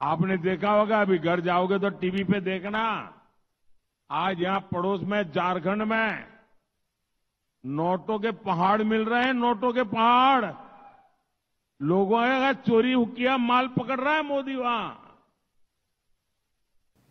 आपने देखा होगा, अभी घर जाओगे तो टीवी पे देखना। आज यहां पड़ोस में झारखंड में नोटों के पहाड़ मिल रहे हैं, नोटों के पहाड़। लोगों का चोरी किया माल पकड़ रहा है मोदी वहां।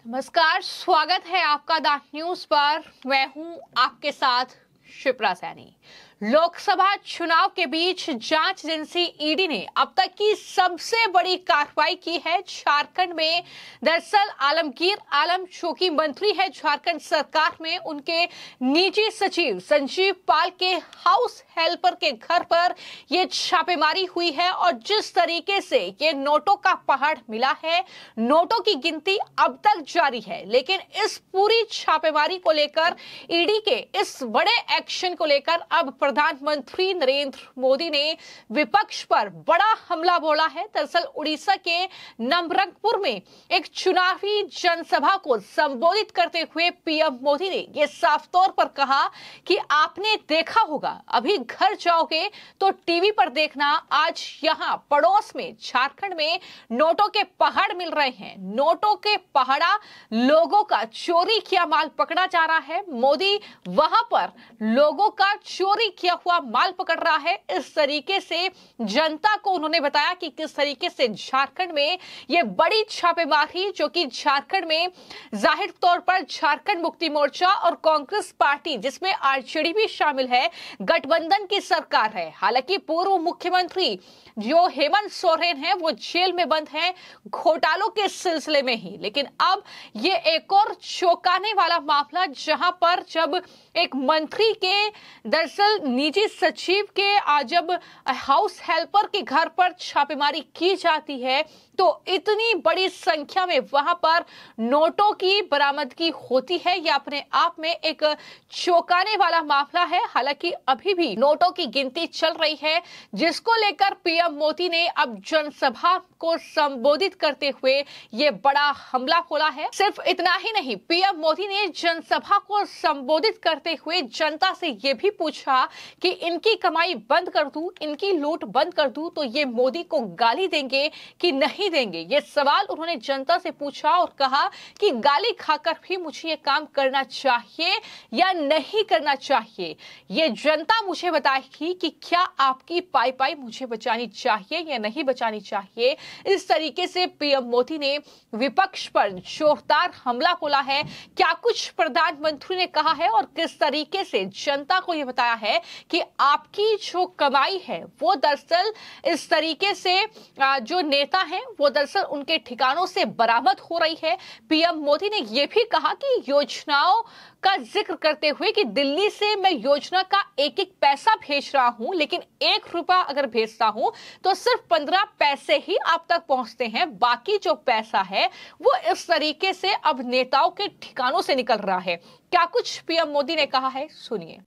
नमस्कार, स्वागत है आपका द न्यूज पर। मैं हूं आपके साथ शिप्रा सैनी। लोकसभा चुनाव के बीच जांच एजेंसी ईडी ने अब तक की सबसे बड़ी कार्रवाई की है झारखंड में। दरअसल आलमगीर आलम जो कि मंत्री है झारखंड सरकार में, उनके निजी सचिव संजीव पाल के हाउस हेल्पर के घर पर यह छापेमारी हुई है और जिस तरीके से ये नोटों का पहाड़ मिला है, नोटों की गिनती अब तक जारी है। लेकिन इस पूरी छापेमारी को लेकर, ईडी के इस बड़े एक्शन को लेकर अब प्रधानमंत्री नरेंद्र मोदी ने विपक्ष पर बड़ा हमला बोला है। दरअसल उड़ीसा के नवरंगपुर में एक चुनावी जनसभा को संबोधित करते हुए पीएम मोदी ने यह साफ तौर पर कहा कि आपने देखा होगा, अभी घर जाओगे तो टीवी पर देखना, आज यहां पड़ोस में झारखंड में नोटों के पहाड़ मिल रहे हैं। नोटों के पहाड़ा, लोगों का चोरी किया माल पकड़ा जा रहा है। मोदी वहां पर लोगों का चोरी किया हुआ माल पकड़ रहा है। इस तरीके से जनता को उन्होंने बताया कि किस तरीके से झारखंड में यह बड़ी छापेमारी, जो कि झारखंड में जाहिर तौर पर झारखंड मुक्ति मोर्चा और कांग्रेस पार्टी, जिसमें आरजेडी भी शामिल है, गठबंधन की सरकार है। हालांकि पूर्व मुख्यमंत्री जो हेमंत सोरेन है वो जेल में बंद है घोटालों के सिलसिले में ही। लेकिन अब ये एक और चौंकाने वाला मामला, जहां पर जब एक मंत्री के दरअसल निजी सचिव के जब हाउस हेल्पर के घर पर छापेमारी की जाती है तो इतनी बड़ी संख्या में वहां पर नोटों की बरामदगी होती है। यह अपने आप में एक चौंकाने वाला मामला है। हालांकि अभी भी नोटों की गिनती चल रही है, जिसको लेकर पीएम मोदी ने अब जनसभा को संबोधित करते हुए यह बड़ा हमला बोला है। सिर्फ इतना ही नहीं, पीएम मोदी ने जनसभा को संबोधित करते हुए जनता से यह भी पूछा कि इनकी कमाई बंद कर दूं, इनकी लूट बंद कर दूं तो ये मोदी को गाली देंगे कि नहीं देंगे। ये सवाल उन्होंने जनता से पूछा और कहा कि गाली खाकर भी मुझे ये काम करना चाहिए या नहीं करना चाहिए। ये जनता मुझे बताएगी कि क्या आपकी पाई पाई मुझे बचानी चाहिए या नहीं बचानी चाहिए। इस तरीके से पीएम मोदी ने विपक्ष पर जोरदार हमला बोला है। क्या कुछ प्रधानमंत्री ने कहा है और किस तरीके से जनता को यह बताया है कि आपकी जो कमाई है वो दरअसल इस तरीके से जो नेता हैं वो दरअसल उनके ठिकानों से बरामद हो रही है। पीएम मोदी ने यह भी कहा कि योजनाओं का जिक्र करते हुए कि दिल्ली से मैं योजना का एक एक पैसा भेज रहा हूं, लेकिन 1 रुपया अगर भेजता हूं तो सिर्फ 15 पैसे ही आप तक पहुंचते हैं। बाकी जो पैसा है वो इस तरीके से अब नेताओं के ठिकानों से निकल रहा है। क्या कुछ पीएम मोदी ने कहा है, सुनिए।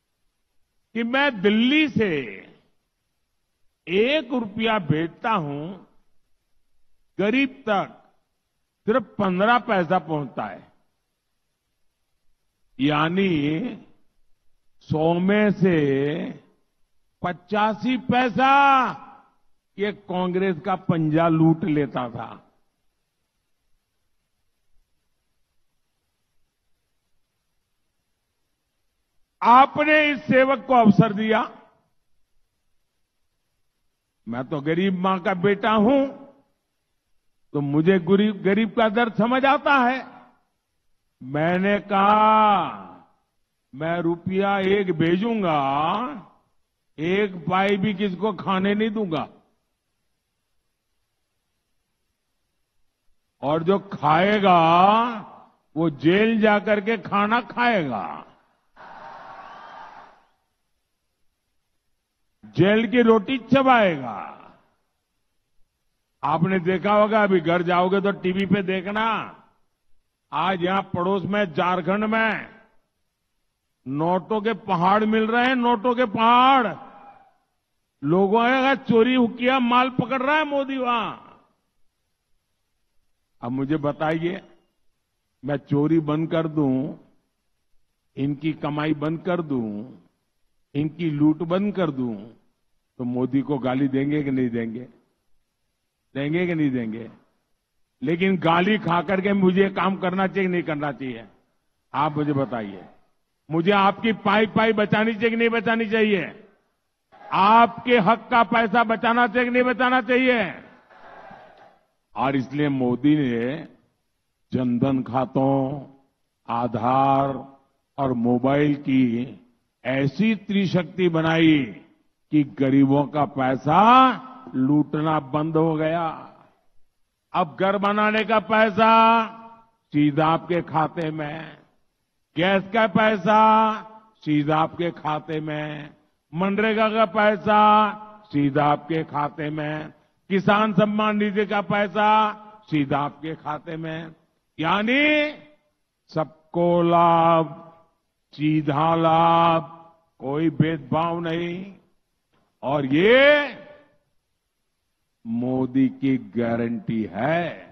कि मैं दिल्ली से 1 रुपया भेजता हूं, गरीब तक सिर्फ 15 पैसा पहुंचता है। यानी 100 में से 85 पैसा ये कांग्रेस का पंजा लूट लेता था। आपने इस सेवक को अवसर दिया। मैं तो गरीब मां का बेटा हूं तो मुझे गरीब का दर्द समझ आता है। मैंने कहा मैं रुपया 1 भेजूंगा, 1 पाई भी किसको खाने नहीं दूंगा, और जो खाएगा वो जेल जाकर के खाना खाएगा, जेल की रोटी चबाएगा। आपने देखा होगा, अभी घर जाओगे तो टीवी पे देखना। आज यहां पड़ोस में झारखंड में नोटों के पहाड़ मिल रहे हैं, नोटों के पहाड़। लोगों का चोरी किया माल पकड़ रहा है मोदी वहां। अब मुझे बताइए, मैं चोरी बंद कर दूं, इनकी कमाई बंद कर दूं, इनकी लूट बंद कर दूं, तो मोदी को गाली देंगे कि नहीं देंगे? देंगे कि नहीं देंगे? लेकिन गाली खा करके मुझे काम करना चाहिए नहीं करना चाहिए? आप मुझे बताइए। मुझे आपकी पाई पाई बचानी चाहिए कि नहीं बचानी चाहिए? आपके हक का पैसा बचाना चाहिए कि नहीं बचाना चाहिए? और इसलिए मोदी ने जनधन खातों, आधार और मोबाइल की ऐसी त्रिशक्ति बनाई कि गरीबों का पैसा लूटना बंद हो गया। अब घर बनाने का पैसा सीधा आपके खाते में, गैस का पैसा सीधा आपके खाते में, मनरेगा का पैसा सीधा आपके खाते में, किसान सम्मान निधि का पैसा सीधा आपके खाते में। यानी सबको लाभ, सीधा लाभ, कोई भेदभाव नहीं। और ये मोदी की गारंटी है।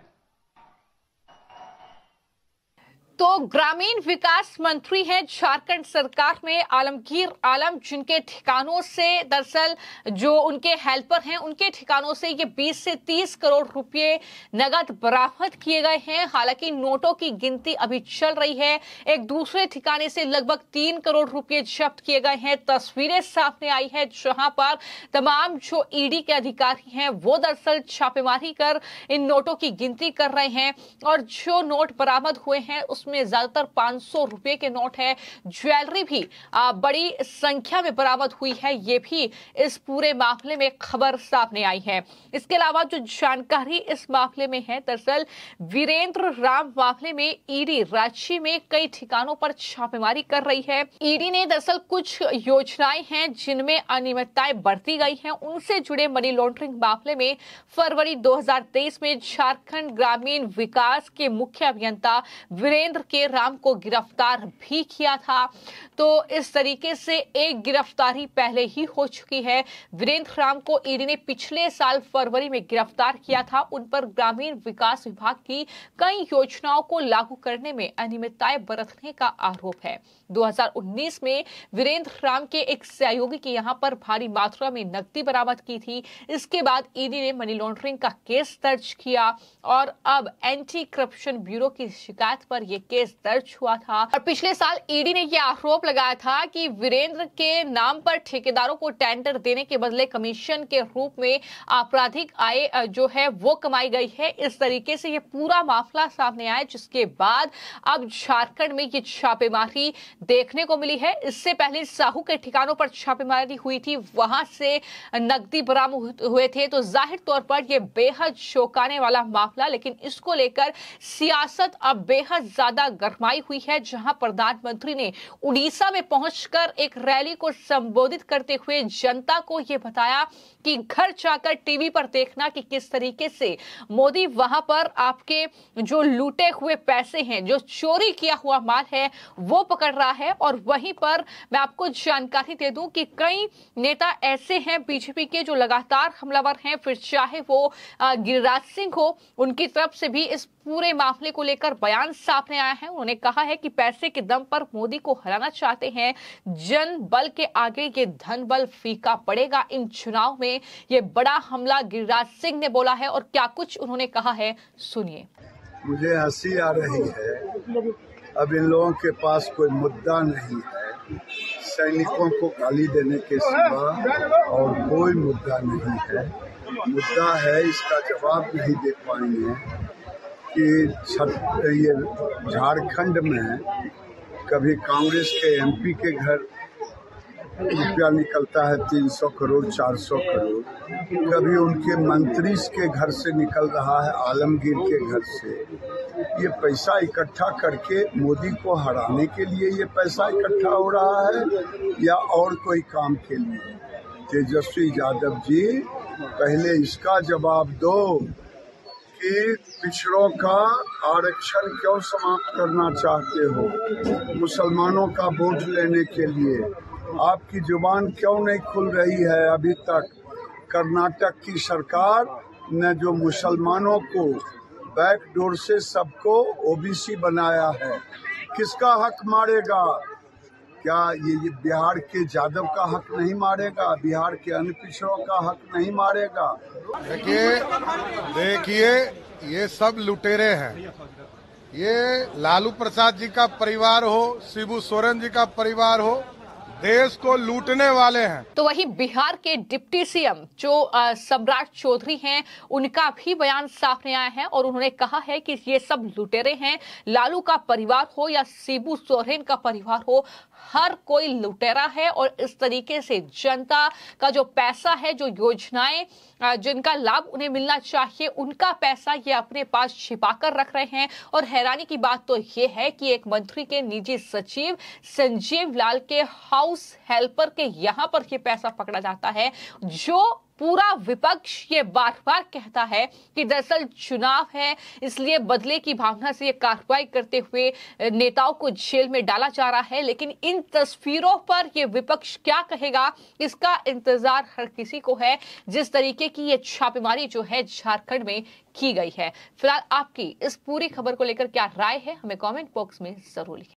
तो ग्रामीण विकास मंत्री हैं झारखंड सरकार में आलमगीर आलम, जिनके ठिकानों से दरअसल जो उनके हेल्पर हैं उनके ठिकानों से ये 20 से 30 करोड़ रुपए नगद बरामद किए गए हैं। हालांकि नोटों की गिनती अभी चल रही है। एक दूसरे ठिकाने से लगभग 3 करोड़ रुपए जब्त किए गए हैं। तस्वीरें सामने आई है जहां पर तमाम जो ईडी के अधिकारी हैं वो दरअसल छापेमारी कर इन नोटों की गिनती कर रहे हैं। और जो नोट बरामद हुए हैं उसमें ज्यादातर 500 रुपए के नोट है। ज्वेलरी भी बड़ी संख्या में बरामद हुई है। ये भी इस पूरे मामले में खबर सामने आई है। इसके अलावा जो जानकारी इस मामले में है, दरअसल वीरेंद्र राम मामले में ईडी रांची में कई ठिकानों पर छापेमारी कर रही है। ईडी ने दरअसल कुछ योजनाएं हैं जिनमें अनियमितताएं बरती गई हैं, उनसे जुड़े मनी लॉन्ड्रिंग मामले में फरवरी 2023 में झारखंड ग्रामीण विकास के मुख्य अभियंता वीरेंद्र के राम को गिरफ्तार भी किया था। तो इस तरीके से एक गिरफ्तारी पहले ही हो चुकी है। वीरेंद्र राम को ईडी ने पिछले साल फरवरी में गिरफ्तार किया था। उन पर ग्रामीण विकास विभाग की कई योजनाओं को लागू करने में अनियमितताएं बरतने का आरोप है। 2019 में वीरेंद्र राम के एक सहयोगी की यहां पर भारी मात्रा में नकदी बरामद की थी। इसके बाद ईडी ने मनी लॉन्ड्रिंग का केस दर्ज किया और अब एंटी करप्शन ब्यूरो की शिकायत पर यह केस दर्ज हुआ था। और पिछले साल ईडी ने यह आरोप लगाया था कि वीरेंद्र के नाम पर ठेकेदारों को टेंडर देने के बदले कमीशन के रूप में आपराधिक आय जो है वो कमाई गई है। इस तरीके से यह पूरा मामला सामने आया, जिसके बाद अब झारखंड में ये छापेमारी देखने को मिली है। इससे पहले साहू के ठिकानों पर छापेमारी हुई थी, वहां से नकदी बरामद हुए थे। तो जाहिर तौर पर यह बेहद चौंकाने वाला मामला, लेकिन इसको लेकर सियासत अब बेहद ज्यादा गरमाई हुई है। जहां प्रधानमंत्री ने उड़ीसा में पहुंचकर एक रैली को संबोधित करते हुए जनता को यह बताया कि घर जाकर टीवी पर देखना कि किस तरीके से मोदी वहां पर आपके जो लूटे हुए पैसे हैं, जो चोरी किया हुआ माल है वो पकड़ रहा है। और वहीं पर मैं आपको जानकारी दे दूं कि कई नेता ऐसे हैं बीजेपी के जो लगातार हमलावर हैं, फिर चाहे वो गिरिराज सिंह हो, उनकी तरफ से भी इस पूरे मामले को लेकर बयान सामने आया है। उन्होंने कहा है कि पैसे के दम पर मोदी को हराना चाहते हैं, जन बल के आगे ये धन बल फीका पड़ेगा इन चुनाव में। ये बड़ा हमला गिरिराज सिंह ने बोला है और क्या कुछ उन्होंने कहा है, सुनिए। मुझे हंसी आ रही है। अब इन लोगों के पास कोई मुद्दा नहीं है, सैनिकों को गाली देने के सिवा और कोई मुद्दा नहीं है। मुद्दा है, इसका जवाब नहीं दे पाएंगे कि ये झारखंड में कभी कांग्रेस के एमपी के घर रुपया निकलता है 300 करोड़ 400 करोड़, कभी उनके मंत्री के घर से निकल रहा है, आलमगीर के घर से। ये पैसा इकट्ठा करके मोदी को हराने के लिए ये पैसा इकट्ठा हो रहा है या और कोई काम के लिए? तेजस्वी यादव जी, पहले इसका जवाब दो कि पिछड़ों का आरक्षण क्यों समाप्त करना चाहते हो? मुसलमानों का वोट लेने के लिए आपकी जुबान क्यों नहीं खुल रही है अभी तक? कर्नाटक की सरकार ने जो मुसलमानों को बैकडोर से सबको ओबीसी बनाया है, किसका हक मारेगा? क्या ये बिहार के यादव का हक नहीं मारेगा? बिहार के अन्य पिछड़ों का हक नहीं मारेगा? देखिए ये सब लुटेरे हैं। ये लालू प्रसाद जी का परिवार हो, शिबू सोरेन जी का परिवार हो, देश को लूटने वाले हैं। तो वही बिहार के डिप्टी सीएम जो सम्राट चौधरी हैं, उनका भी बयान सामने आया है और उन्होंने कहा है कि ये सब लुटेरे हैं। लालू का परिवार हो या शिबू सोरेन का परिवार हो, हर कोई लुटेरा है और इस तरीके से जनता का जो पैसा है, जो योजनाएं जिनका लाभ उन्हें मिलना चाहिए, उनका पैसा ये अपने पास छिपाकर रख रहे हैं। और हैरानी की बात तो ये है कि एक मंत्री के निजी सचिव संजीव लाल के हाउस हेल्पर के यहां पर ये पैसा पकड़ा जाता है, जो पूरा विपक्ष ये बार बार कहता है कि दरअसल चुनाव है, इसलिए बदले की भावना से ये कार्रवाई करते हुए नेताओं को जेल में डाला जा रहा है। लेकिन इन तस्वीरों पर ये विपक्ष क्या कहेगा, इसका इंतजार हर किसी को है। जिस तरीके की ये छापेमारी जो है झारखंड में की गई है। फिलहाल आपकी इस पूरी खबर को लेकर क्या राय है, हमें कमेंट बॉक्स में जरूर लिखें।